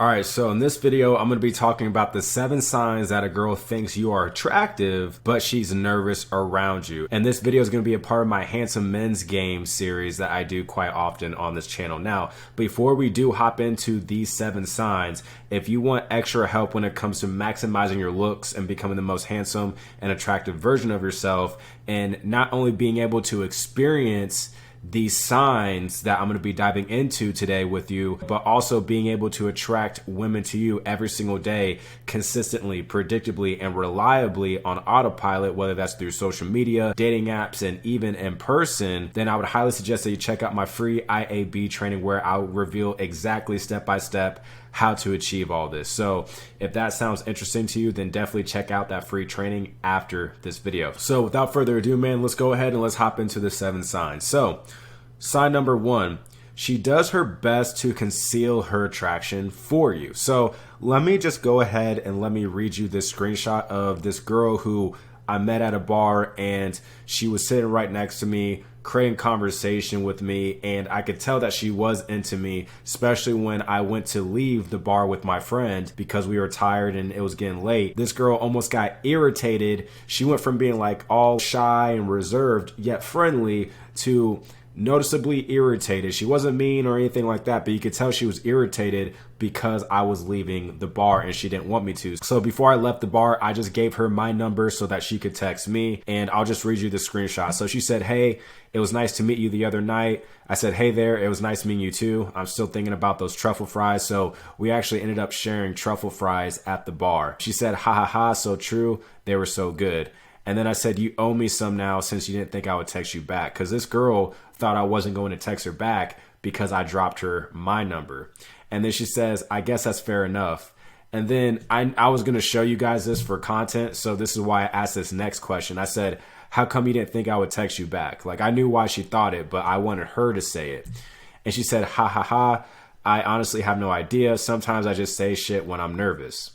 All right, so in this video, I'm going to be talking about the 7 signs that a girl thinks you are attractive, but she's nervous around you. And this video is going to be a part of my Handsome Men's Game series that I do quite often on this channel. Now, before we do hop into these 7 signs, if you want extra help when it comes to maximizing your looks and becoming the most handsome and attractive version of yourself, and not only being able to experience these signs that I'm going to be diving into today with you, but also being able to attract women to you every single day, consistently, predictably, and reliably on autopilot, whether that's through social media, dating apps, and even in person, then I would highly suggest that you check out my free IAB training where I'll reveal exactly step by step how to achieve all this. So if that sounds interesting to you, then definitely check out that free training after this video. So without further ado, man, let's go ahead and let's hop into the 7 signs. So sign number 1, she does her best to conceal her attraction for you. So let me just go ahead and let me read you this screenshot of this girl who I met at a bar, and she was sitting right next to me, creating conversation with me, and I could tell that she was into me, especially when I went to leave the bar with my friend because we were tired and it was getting late. This girl almost got irritated. She went from being like all shy and reserved yet friendly to noticeably irritated. She wasn't mean or anything like that, but you could tell she was irritated because I was leaving the bar and she didn't want me to. So before I left the bar, I just gave her my number so that she could text me, and I'll just read you the screenshot. So she said, "Hey, it was nice to meet you the other night." I said, "Hey there, it was nice meeting you too. I'm still thinking about those truffle fries." So we actually ended up sharing truffle fries at the bar. She said, "Ha ha ha, so true. They were so good." And then I said, "You owe me some now since you didn't think I would text you back." Because this girl thought I wasn't going to text her back because I dropped her my number. And then she says, "I guess that's fair enough." And then I was going to show you guys this for content. So this is why I asked this next question. I said, "How come you didn't think I would text you back?" Like, I knew why she thought it, but I wanted her to say it. And she said, "Ha ha ha. I honestly have no idea. Sometimes I just say shit when I'm nervous."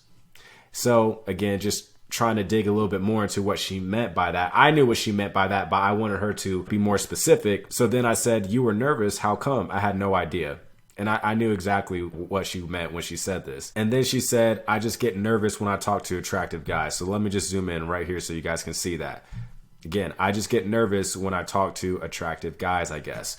So again, just trying to dig a little bit more into what she meant by that. I knew what she meant by that, but I wanted her to be more specific. So then I said, "You were nervous. How come?" I had no idea. And I knew exactly what she meant when she said this. And then she said, "I just get nervous when I talk to attractive guys." So let me just zoom in right here so you guys can see that. Again, I just get nervous when I talk to attractive guys, I guess.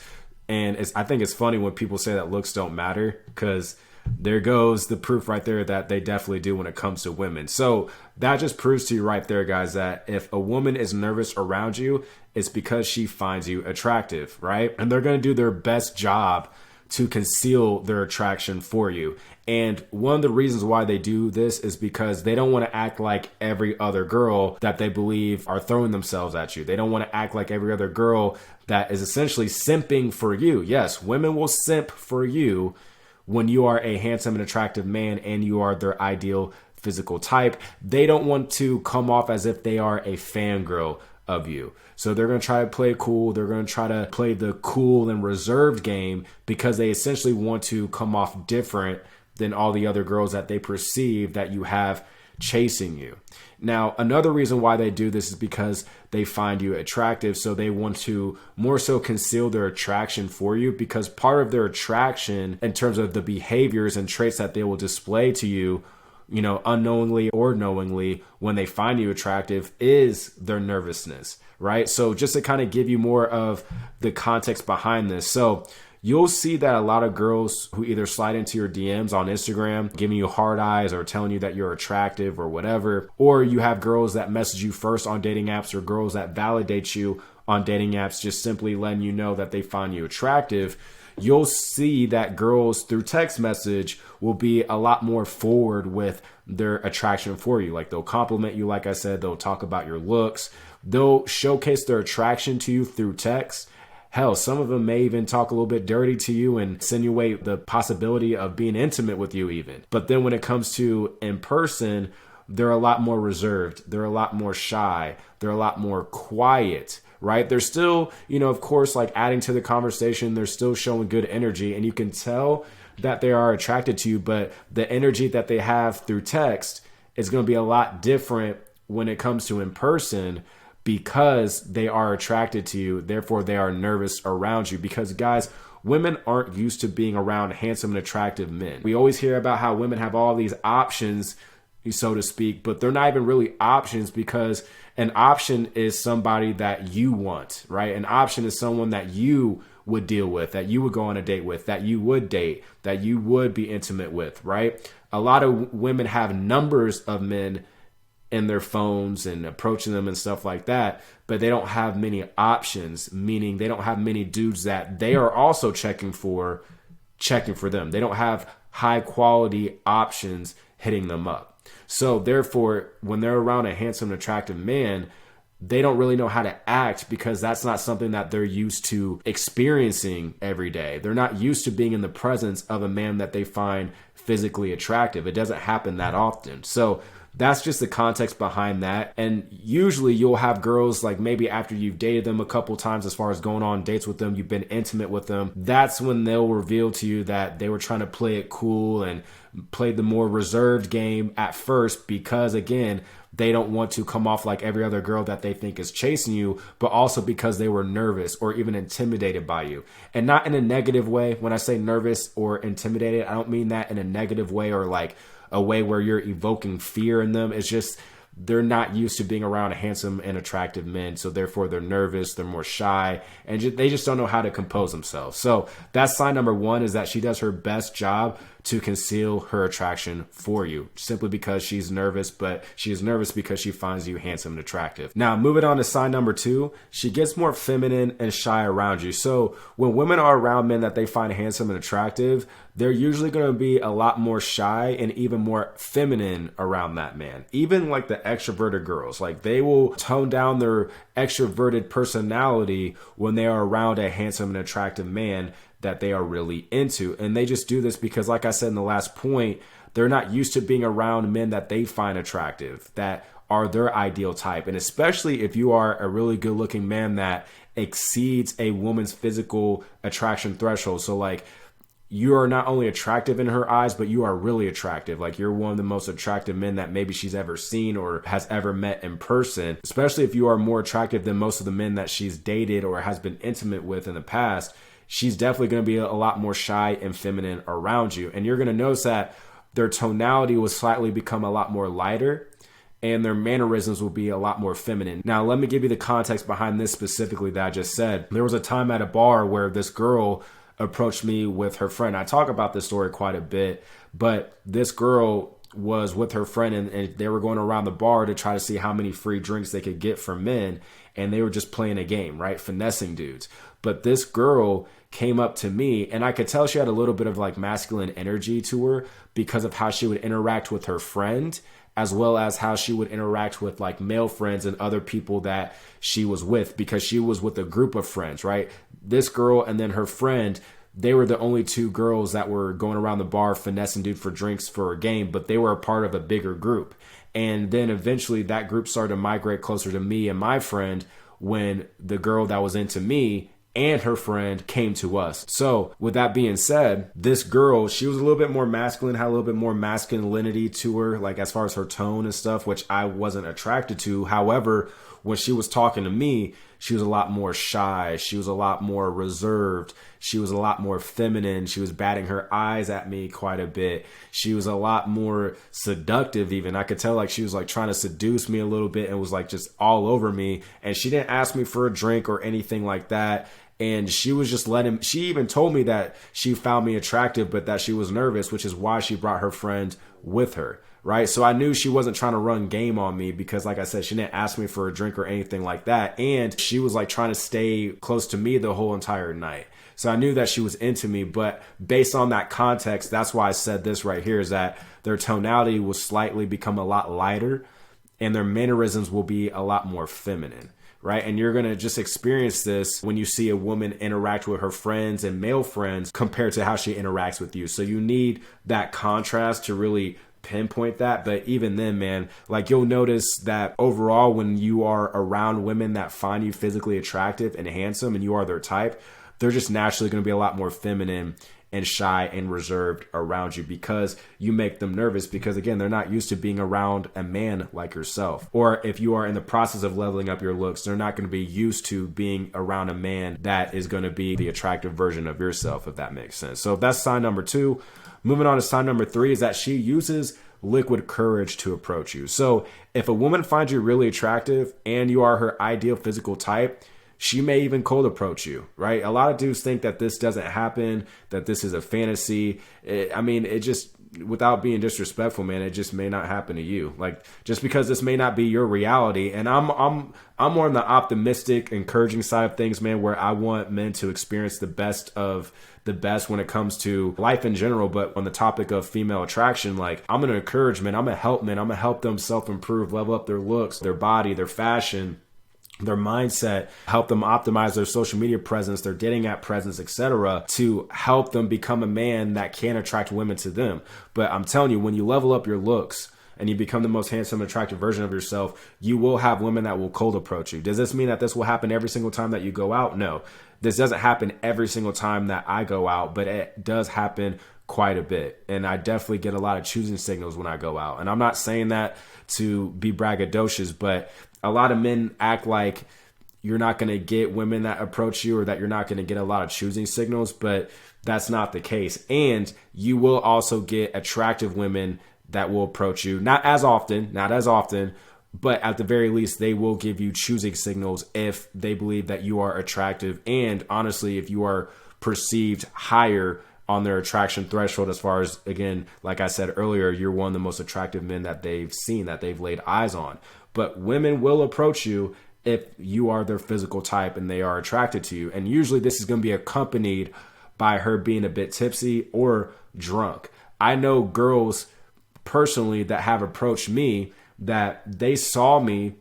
And I think it's funny when people say that looks don't matter, because there goes the proof right there that they definitely do when it comes to women. So that just proves to you right there, guys, that if a woman is nervous around you, it's because she finds you attractive, right? And they're going to do their best job to conceal their attraction for you. And one of the reasons why they do this is because they don't want to act like every other girl that they believe are throwing themselves at you. They don't want to act like every other girl that is essentially simping for you. Yes, women will simp for you when you are a handsome and attractive man and you are their ideal physical type. They don't want to come off as if they are a fangirl of you. So they're going to try to play cool. They're going to try to play the cool and reserved game because they essentially want to come off different than all the other girls that they perceive that you have chasing you. Now, another reason why they do this is because they find you attractive. So they want to more so conceal their attraction for you, because part of their attraction in terms of the behaviors and traits that they will display to you, you know, unknowingly or knowingly, when they find you attractive, is their nervousness, right? So just to kind of give you more of the context behind this. So you'll see that a lot of girls who either slide into your DMs on Instagram, giving you hard eyes or telling you that you're attractive or whatever, or you have girls that message you first on dating apps, or girls that validate you on dating apps, just simply letting you know that they find you attractive. You'll see that girls through text message will be a lot more forward with their attraction for you. Like, they'll compliment you. Like I said, they'll talk about your looks. They'll showcase their attraction to you through text. Hell, some of them may even talk a little bit dirty to you and insinuate the possibility of being intimate with you even. But then when it comes to in person, they're a lot more reserved. They're a lot more shy. They're a lot more quiet, right? They're still, you know, of course, like adding to the conversation. They're still showing good energy, and you can tell that they are attracted to you, but the energy that they have through text is going to be a lot different when it comes to in person, because they are attracted to you. Therefore, they are nervous around you. Because guys, women aren't used to being around handsome and attractive men. We always hear about how women have all these options, so to speak, but they're not even really options, because an option is somebody that you want, right? An option is someone that you would deal with, that you would go on a date with, that you would date, that you would be intimate with, right? A lot of women have numbers of men in their phones and approaching them and stuff like that, but they don't have many options, meaning they don't have many dudes that they are also checking for them. They don't have high quality options hitting them up. So therefore, when they're around a handsome, attractive man, they don't really know how to act, because that's not something that they're used to experiencing every day. They're not used to being in the presence of a man that they find physically attractive. It doesn't happen that often. So that's just the context behind that. And usually you'll have girls, like maybe after you've dated them a couple times, as far as going on dates with them, you've been intimate with them, that's when they'll reveal to you that they were trying to play it cool and play the more reserved game at first, because again, they don't want to come off like every other girl that they think is chasing you, but also because they were nervous or even intimidated by you. And not in a negative way. When I say nervous or intimidated, I don't mean that in a negative way or like a way where you're evoking fear in them. It's just they're not used to being around handsome and attractive men. So therefore they're nervous, they're more shy, and they just don't know how to compose themselves. So that's sign number one, is that she does her best job to conceal her attraction for you, simply because she's nervous, but she is nervous because she finds you handsome and attractive. Now, moving on to sign number two, she gets more feminine and shy around you. So when women are around men that they find handsome and attractive, they're usually going to be a lot more shy and even more feminine around that man. Even like the extroverted girls, like they will tone down their extroverted personality when they are around a handsome and attractive man that they are really into. And they just do this because, like I said in the last point, they're not used to being around men that they find attractive, that are their ideal type. And especially if you are a really good looking man that exceeds a woman's physical attraction threshold. So like, you are not only attractive in her eyes, but you are really attractive. Like you're one of the most attractive men that maybe she's ever seen or has ever met in person, especially if you are more attractive than most of the men that she's dated or has been intimate with in the past. She's definitely going to be a lot more shy and feminine around you. And you're going to notice that their tonality will slightly become a lot more lighter and their mannerisms will be a lot more feminine. Now, let me give you the context behind this specifically that I just said. There was a time at a bar where this girl approached me with her friend. I talk about this story quite a bit, but this girl was with her friend and they were going around the bar to try to see how many free drinks they could get from men. And they were just playing a game, right? Finessing dudes. But this girl came up to me and I could tell she had a little bit of like masculine energy to her because of how she would interact with her friend, as well as how she would interact with like male friends and other people that she was with, because she was with a group of friends, right? This girl and then her friend, they were the only two girls that were going around the bar finessing dude for drinks for a game, but they were a part of a bigger group. And then eventually that group started to migrate closer to me and my friend when the girl that was into me and her friend came to us. So with that being said, this girl, she was a little bit more masculine, had a little bit more masculinity to her, like as far as her tone and stuff, which I wasn't attracted to. However, when she was talking to me, she was a lot more shy. She was a lot more reserved. She was a lot more feminine. She was batting her eyes at me quite a bit. She was a lot more seductive even. I could tell like she was like trying to seduce me a little bit and was like just all over me. And she didn't ask me for a drink or anything like that. And she was just she even told me that she found me attractive, but that she was nervous, which is why she brought her friend with her. Right. So I knew she wasn't trying to run game on me because, like I said, she didn't ask me for a drink or anything like that. And she was like trying to stay close to me the whole entire night. So I knew that she was into me. But based on that context, that's why I said this right here, is that their tonality will slightly become a lot lighter and their mannerisms will be a lot more feminine. Right. And you're going to just experience this when you see a woman interact with her friends and male friends compared to how she interacts with you. So you need that contrast to really pinpoint that. But even then, man, like you'll notice that overall, when you are around women that find you physically attractive and handsome and you are their type, they're just naturally going to be a lot more feminine and shy and reserved around you because you make them nervous because, again, they're not used to being around a man like yourself. Or if you are in the process of leveling up your looks, they're not going to be used to being around a man that is going to be the attractive version of yourself, if that makes sense. So that's sign number 2. Moving on to sign number 3 is that she uses liquid courage to approach you. So if a woman finds you really attractive and you are her ideal physical type, she may even cold approach you, right? A lot of dudes think that this doesn't happen, that this is a fantasy. It just, without being disrespectful, man, it just may not happen to you. Like, just because this may not be your reality. And I'm more on the optimistic, encouraging side of things, man, where I want men to experience the best of the best when it comes to life in general. But on the topic of female attraction, like, I'm going to encourage men, I'm going to help men, I'm going to help them self-improve, level up their looks, their body, their fashion, their mindset, help them optimize their social media presence, their dating app presence, etc., to help them become a man that can attract women to them. But I'm telling you, when you level up your looks and you become the most handsome, attractive version of yourself, you will have women that will cold approach you. Does this mean that this will happen every single time that you go out? No. This doesn't happen every single time that I go out, but it does happen quite a bit. And I definitely get a lot of choosing signals when I go out. And I'm not saying that to be braggadocious, but a lot of men act like you're not going to get women that approach you or that you're not going to get a lot of choosing signals, but that's not the case. And you will also get attractive women that will approach you. Not as often, but at the very least, they will give you choosing signals if they believe that you are attractive. And honestly, if you are perceived higher on their attraction threshold, as far as, again, like I said earlier, you're one of the most attractive men that they've seen, that they've laid eyes on. But women will approach you if you are their physical type and they are attracted to you. And usually this is going to be accompanied by her being a bit tipsy or drunk. I know girls personally that have approached me that they saw me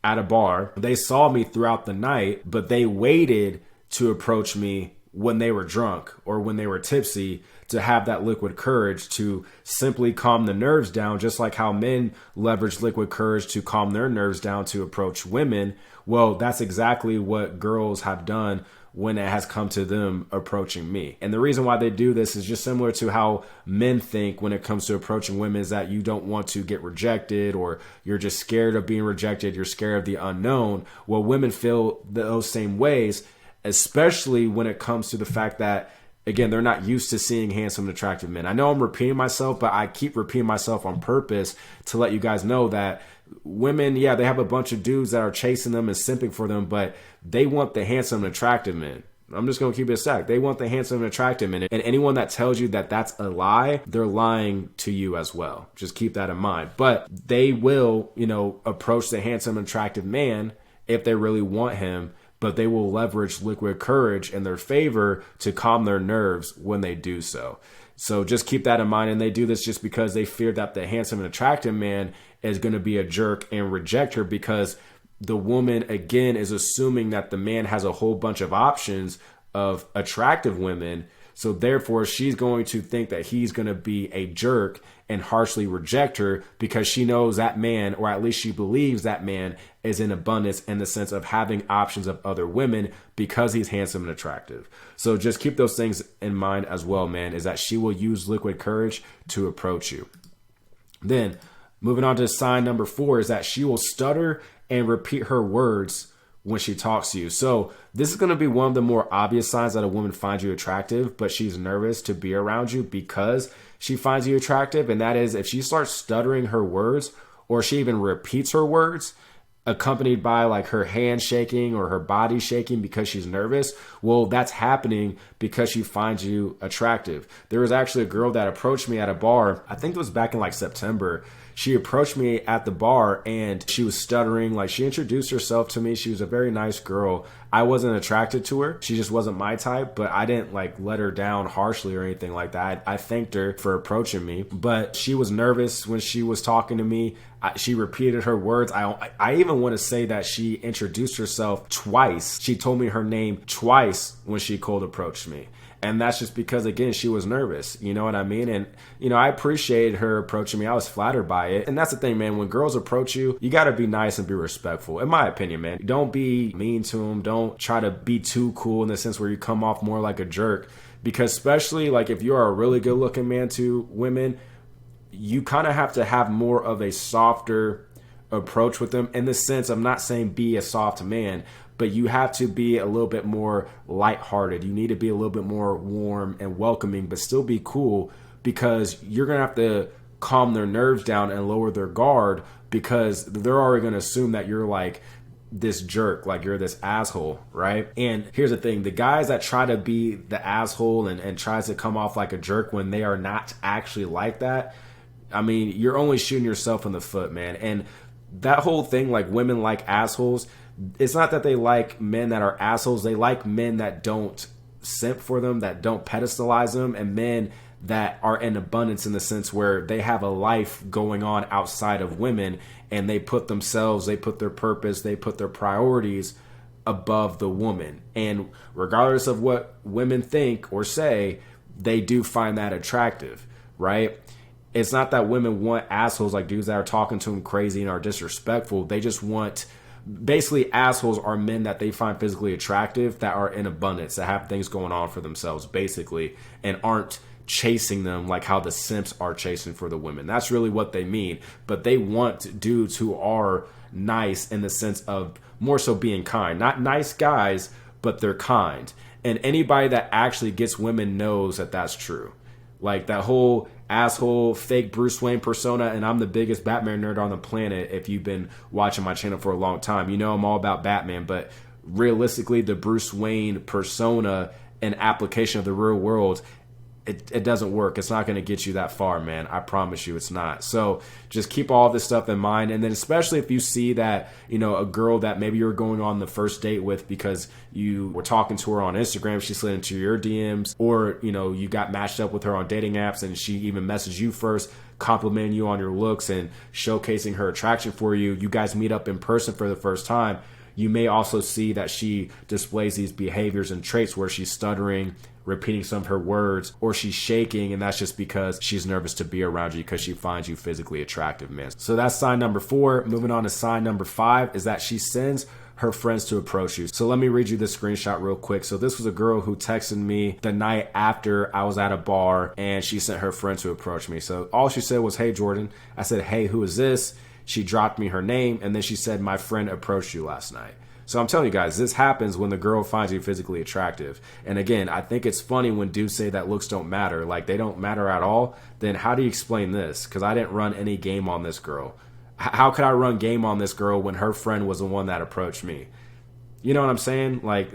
at a bar, they saw me throughout the night, but they waited to approach me when they were drunk or when they were tipsy to have that liquid courage to simply calm the nerves down, just like how men leverage liquid courage to calm their nerves down to approach women. Well, that's exactly what girls have done when it has come to them approaching me. And the reason why they do this is just similar to how men think when it comes to approaching women, is that you don't want to get rejected, or you're just scared of being rejected, you're scared of the unknown. Well, women feel those same ways, especially when it comes to the fact that, again, they're not used to seeing handsome and attractive men. I know I'm repeating myself, but I keep repeating myself on purpose to let you guys know that women, yeah, they have a bunch of dudes that are chasing them and simping for them, but they want the handsome and attractive men. I'm just going to keep it a stack. They want the handsome and attractive men. And anyone that tells you that that's a lie, they're lying to you as well. Just keep that in mind. But they will, approach the handsome and attractive man if they really want him, but they will leverage liquid courage in their favor to calm their nerves when they do so. So just keep that in mind. And they do this just because they fear that the handsome and attractive man is going to be a jerk and reject her, because the woman, again, is assuming that the man has a whole bunch of options of attractive women. So therefore, she's going to think that he's going to be a jerk and harshly reject her, because she knows that man, or at least she believes that man, is in abundance in the sense of having options of other women because he's handsome and attractive. So just keep those things in mind as well, man, is that she will use liquid courage to approach you. Then moving on to sign number 4 is that she will stutter and repeat her words when she talks to you. So this is going to be one of the more obvious signs that a woman finds you attractive, but she's nervous to be around you because she finds you attractive. And that is if she starts stuttering her words, or she even repeats her words, accompanied by like her hand shaking or her body shaking because she's nervous. Well, that's happening because she finds you attractive. There was actually a girl that approached me at a bar. I think it was back in like September. She approached me at the bar and she was stuttering. Like, she introduced herself to me. She was a very nice girl. I wasn't attracted to her. She just wasn't my type, but I didn't like let her down harshly or anything like that. I thanked her for approaching me, but she was nervous when she was talking to me. She repeated her words. I even want to say that she introduced herself twice. She told me her name twice when she cold approached me. And that's just because, again, she was nervous. You know what I mean? And, I appreciated her approaching me. I was flattered by it. And that's the thing, man. When girls approach you, you got to be nice and be respectful. In my opinion, man. Don't be mean to them. Don't try to be too cool in the sense where you come off more like a jerk. Because especially like if you're a really good looking man to women, you kind of have to have more of a softer approach with them. In the sense, I'm not saying be a soft man, but you have to be a little bit more lighthearted. You need to be a little bit more warm and welcoming, but still be cool, because you're going to have to calm their nerves down and lower their guard, because they're already going to assume that you're like this jerk, like you're this asshole, right? And here's the thing, the guys that try to be the asshole and tries to come off like a jerk when they are not actually like that, I mean, you're only shooting yourself in the foot, man. And that whole thing, like women like assholes, it's not that they like men that are assholes. They like men that don't simp for them, that don't pedestalize them, and men that are in abundance, in the sense where they have a life going on outside of women, and they put themselves, they put their purpose, they put their priorities above the woman. And regardless of what women think or say, they do find that attractive, right? It's not that women want assholes, like dudes that are talking to them crazy and are disrespectful. They just want, basically, assholes are men that they find physically attractive, that are in abundance, that have things going on for themselves, basically, and aren't chasing them like how the simps are chasing for the women. That's really what they mean. But they want dudes who are nice, in the sense of more so being kind. Not nice guys, but they're kind. And anybody that actually gets women knows that that's true. Like that whole asshole fake Bruce Wayne persona, and I'm the biggest Batman nerd on the planet. If you've been watching my channel for a long time, you know I'm all about Batman. But realistically, the Bruce Wayne persona and application of the real world, it doesn't work. It's not going to get you that far, man. I promise you it's not. So just keep all this stuff in mind. And then especially if you see that, you know, a girl that maybe you're going on the first date with because you were talking to her on Instagram, she slid into your DMs, or, you know, you got matched up with her on dating apps and she even messaged you first, complimenting you on your looks and showcasing her attraction for you. You guys meet up in person for the first time. You may also see that she displays these behaviors and traits where she's stuttering, repeating some of her words, or she's shaking, and that's just because she's nervous to be around you because she finds you physically attractive, man. So that's sign number 4. Moving on to sign number 5 is that she sends her friends to approach you. So let me read you this screenshot real quick. So this was a girl who texted me the night after I was at a bar, and she sent her friend to approach me. So all she said was, "Hey, Jordan." I said, "Hey, who is this?" She dropped me her name, and then she said, "My friend approached you last night." So I'm telling you guys, this happens when the girl finds you physically attractive. And again, I think it's funny when dudes say that looks don't matter, like they don't matter at all. Then how do you explain this? Because I didn't run any game on this girl. How could I run game on this girl when her friend was the one that approached me? You know what I'm saying? Like,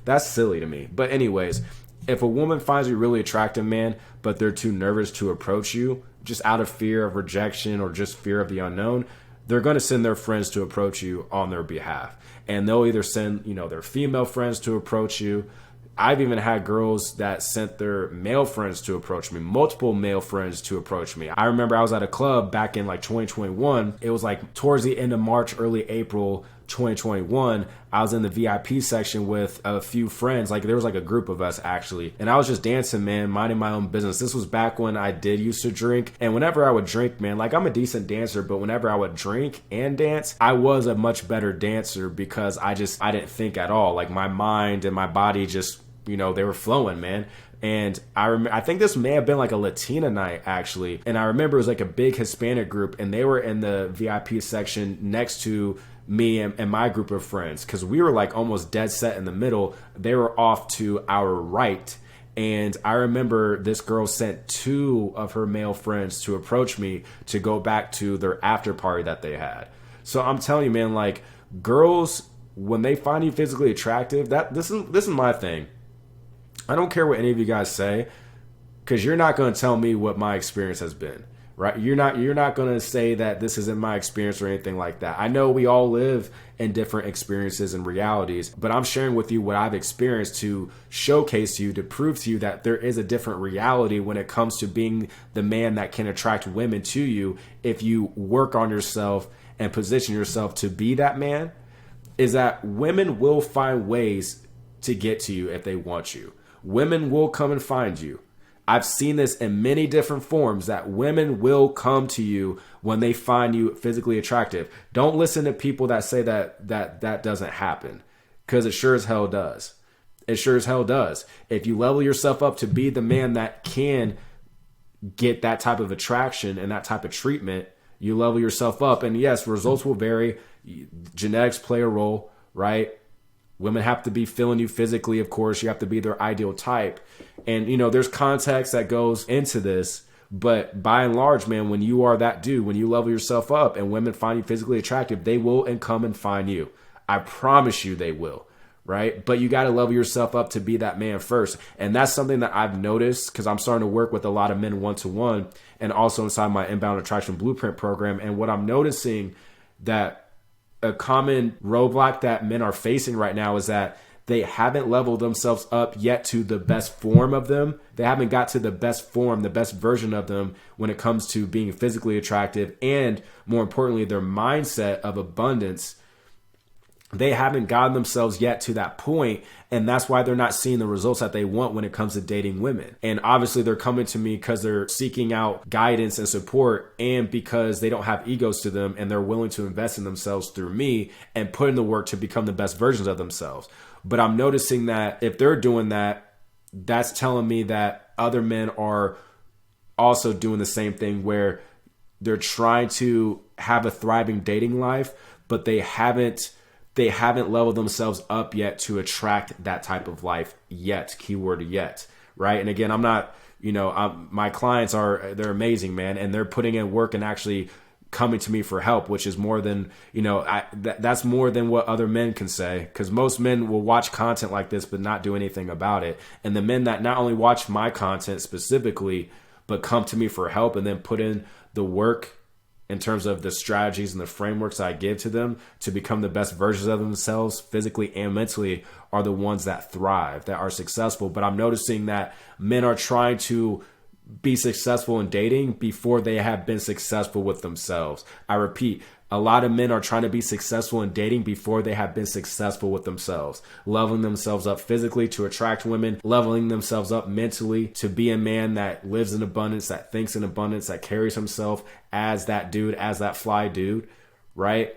that's silly to me. But anyways, if a woman finds you really attractive, man, but they're too nervous to approach you, just out of fear of rejection or just fear of the unknown, they're going to send their friends to approach you on their behalf. And they'll either send, you know, their female friends to approach you. I've even had girls that sent their male friends to approach me, multiple male friends to approach me. I remember I was at a club back in like 2021. It was like towards the end of March, early April 2021. I was in the VIP section with a few friends. Like there was like a group of us actually. And I was just dancing, man, minding my own business. This was back when I did used to drink. And whenever I would drink, man, like I'm a decent dancer, but whenever I would drink and dance, I was a much better dancer because I didn't think at all. Like my mind and my body just, you know, they were flowing, man. And I think this may have been like a Latina night actually. And I remember it was like a big Hispanic group and they were in the VIP section next to me and my group of friends, because we were like almost dead set in the middle. They were off to our right. And I remember this girl sent 2 of her male friends to approach me to go back to their after party that they had. So I'm telling you, man, like girls, when they find you physically attractive, this is my thing. I don't care what any of you guys say, because you're not going to tell me what my experience has been, right? You're not going to say that this isn't my experience or anything like that. I know we all live in different experiences and realities, but I'm sharing with you what I've experienced to showcase to you, to prove to you that there is a different reality when it comes to being the man that can attract women to you if you work on yourself and position yourself to be that man. Is that women will find ways to get to you if they want you. Women will come and find you. I've seen this in many different forms, that women will come to you when they find you physically attractive. Don't listen to people that say that doesn't happen, because it sure as hell does. It sure as hell does. If you level yourself up to be the man that can get that type of attraction and that type of treatment, you level yourself up. And yes, results will vary. Genetics play a role, right? Women have to be feeling you physically, of course. You have to be their ideal type. And, you know, there's context that goes into this. But by and large, man, when you are that dude, when you level yourself up and women find you physically attractive, they will come and find you. I promise you they will, right? But you got to level yourself up to be that man first. And that's something that I've noticed because I'm starting to work with a lot of men one-to-one and also inside my Inbound Attraction Blueprint program. And what I'm noticing that a common roadblock that men are facing right now is that they haven't leveled themselves up yet to the best form of them. They haven't got to the best form, the best version of them when it comes to being physically attractive and, more importantly, their mindset of abundance. They haven't gotten themselves yet to that point, and that's why they're not seeing the results that they want when it comes to dating women. And obviously they're coming to me because they're seeking out guidance and support, and because they don't have egos to them and they're willing to invest in themselves through me and put in the work to become the best versions of themselves. But I'm noticing that if they're doing that, that's telling me that other men are also doing the same thing where they're trying to have a thriving dating life, but they haven't leveled themselves up yet to attract that type of life yet. Keyword yet, right? And again, I'm not, my clients they're amazing, man. And they're putting in work and actually coming to me for help, which is more than, that's more than what other men can say. Because most men will watch content like this, but not do anything about it. And the men that not only watch my content specifically, but come to me for help and then put in the work in terms of the strategies and the frameworks I give to them to become the best versions of themselves physically and mentally, are the ones that thrive, that are successful. But I'm noticing that men are trying to be successful in dating before they have been successful with themselves. I repeat, a lot of men are trying to be successful in dating before they have been successful with themselves, leveling themselves up physically to attract women, leveling themselves up mentally to be a man that lives in abundance, that thinks in abundance, that carries himself as that dude, as that fly dude, right?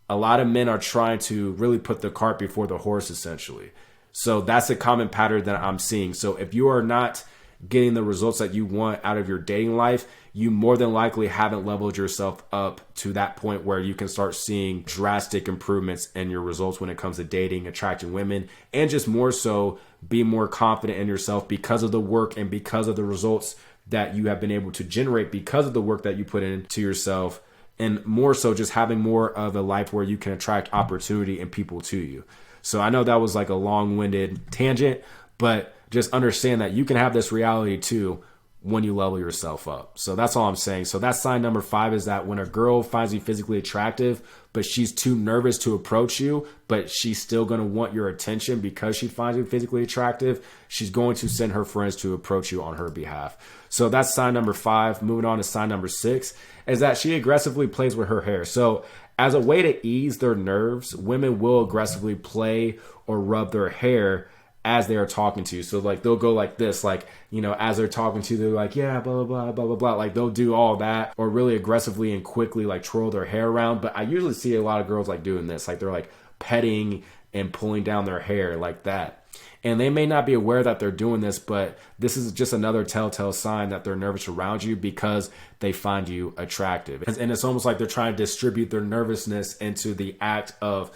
A lot of men are trying to really put the cart before the horse, essentially. So that's a common pattern that I'm seeing. So if you are not getting the results that you want out of your dating life, you more than likely haven't leveled yourself up to that point where you can start seeing drastic improvements in your results when it comes to dating, attracting women, and just more so be more confident in yourself because of the work and because of the results that you have been able to generate because of the work that you put into yourself, and more so just having more of a life where you can attract opportunity and people to you. So I know that was like a long-winded tangent, but just understand that you can have this reality too when you level yourself up. So that's all I'm saying. So that's sign number 5, is that when a girl finds you physically attractive, but she's too nervous to approach you, but she's still going to want your attention because she finds you physically attractive, she's going to send her friends to approach you on her behalf. So that's sign number 5. Moving on to sign number 6, is that she aggressively plays with her hair. So as a way to ease their nerves, women will aggressively play or rub their hair as they are talking to you. So like they'll go like this, like, as they're talking to you, they're like, yeah, blah, blah, blah, blah, blah, blah. Like they'll do all that, or really aggressively and quickly like twirl their hair around. But I usually see a lot of girls like doing this, like they're like petting and pulling down their hair like that. And they may not be aware that they're doing this, but this is just another telltale sign that they're nervous around you because they find you attractive. And it's almost like they're trying to distribute their nervousness into the act of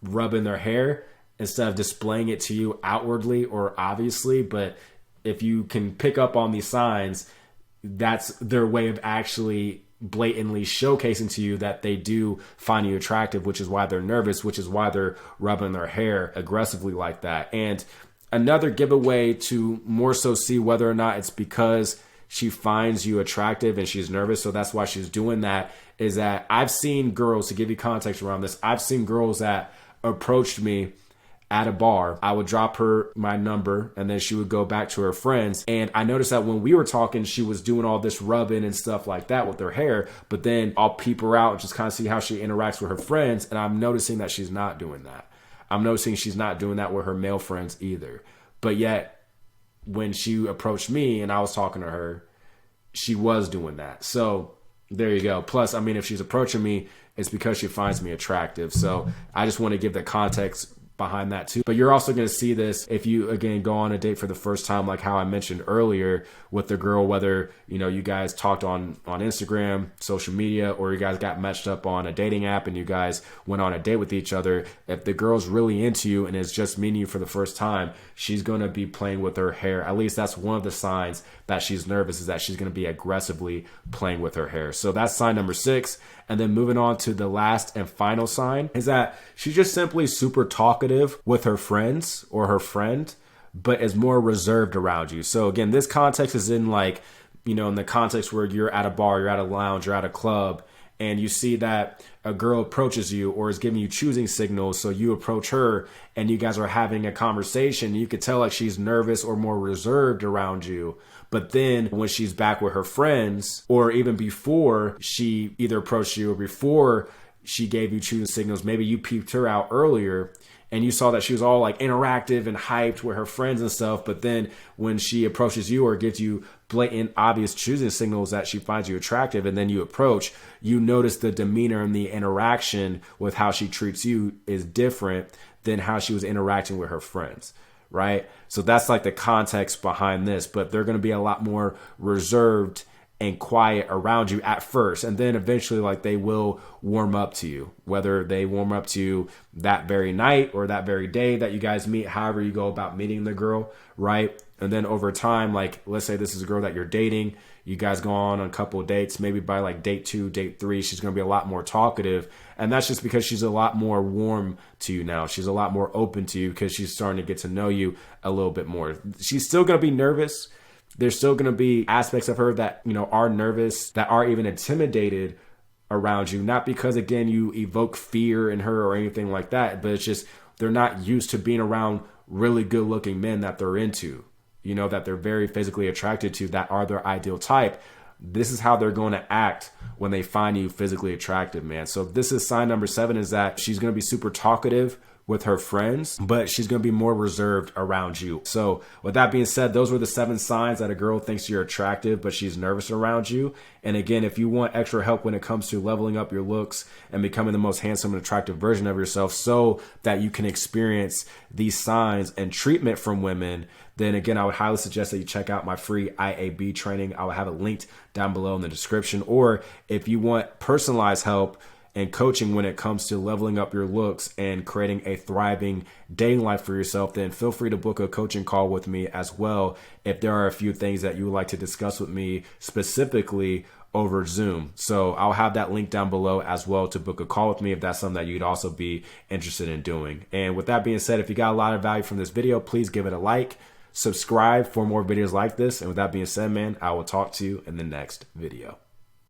rubbing their hair, instead of displaying it to you outwardly or obviously. But if you can pick up on these signs, that's their way of actually blatantly showcasing to you that they do find you attractive, which is why they're nervous, which is why they're rubbing their hair aggressively like that. And another giveaway to more so see whether or not it's because she finds you attractive and she's nervous, so that's why she's doing that, is that I've seen girls, to give you context around this, I've seen girls that approached me at a bar. I would drop her my number and then she would go back to her friends. And I noticed that when we were talking, she was doing all this rubbing and stuff like that with her hair. But then I'll peep her out and just kind of see how she interacts with her friends. And I'm noticing that she's not doing that. I'm noticing she's not doing that with her male friends either. But yet when she approached me and I was talking to her, she was doing that. So there you go. Plus, I mean, if she's approaching me, it's because she finds me attractive. So I just want to give the context behind that too. But you're also going to see this if you, again, go on a date for the first time, like how I mentioned earlier with the girl, whether, you know, you guys talked on Instagram, social media, or you guys got matched up on a dating app and you guys went on a date with each other. If the girl's really into you and is just meeting you for the first time, she's going to be playing with her hair. At least that's one of the signs that she's nervous, is that she's going to be aggressively playing with her hair. So that's sign number 6. And then moving on to the last and final sign is that she's just simply super talkative with her friends or her friend, but is more reserved around you. So again, this context is in, like, you know, in the context where you're at a bar, you're at a lounge, you're at a club, and you see that a girl approaches you or is giving you choosing signals. So you approach her and you guys are having a conversation. You could tell like she's nervous or more reserved around you. But then when she's back with her friends, or even before she either approached you or before she gave you choosing signals, maybe you peeped her out earlier and you saw that she was all like interactive and hyped with her friends and stuff. But then when she approaches you or gives you blatant, obvious choosing signals that she finds you attractive, and then you approach, you notice the demeanor and the interaction with how she treats you is different than how she was interacting with her friends, right? So that's like the context behind this, but they're going to be a lot more reserved and quiet around you at first. And then eventually, like, they will warm up to you, whether they warm up to you that very night or that very day that you guys meet, however you go about meeting the girl, right? And then over time, like, let's say this is a girl that you're dating, you guys go on a couple of dates, maybe by like date 2, date 3, she's going to be a lot more talkative. And that's just because she's a lot more warm to you now. She's a lot more open to you because she's starting to get to know you a little bit more. She's still going to be nervous. There's still going to be aspects of her that, you know, are nervous, that are even intimidated around you. Not because, again, you evoke fear in her or anything like that, but it's just they're not used to being around really good looking men that they're into, you know, that they're very physically attracted to, that are their ideal type. This is how they're going to act when they find you physically attractive, man. So this is sign number 7, is that she's going to be super talkative with her friends, but she's going to be more reserved around you. So with that being said, those were the 7 signs that a girl thinks you're attractive, but she's nervous around you. And again, if you want extra help when it comes to leveling up your looks and becoming the most handsome and attractive version of yourself so that you can experience these signs and treatment from women, then again, I would highly suggest that you check out my free IAB training. I will have it linked down below in the description. Or if you want personalized help and coaching when it comes to leveling up your looks and creating a thriving dating life for yourself, then feel free to book a coaching call with me as well if there are a few things that you would like to discuss with me specifically over Zoom. So I'll have that link down below as well to book a call with me if that's something that you'd also be interested in doing. And with that being said, if you got a lot of value from this video, please give it a like, subscribe for more videos like this. And with that being said, man, I will talk to you in the next video.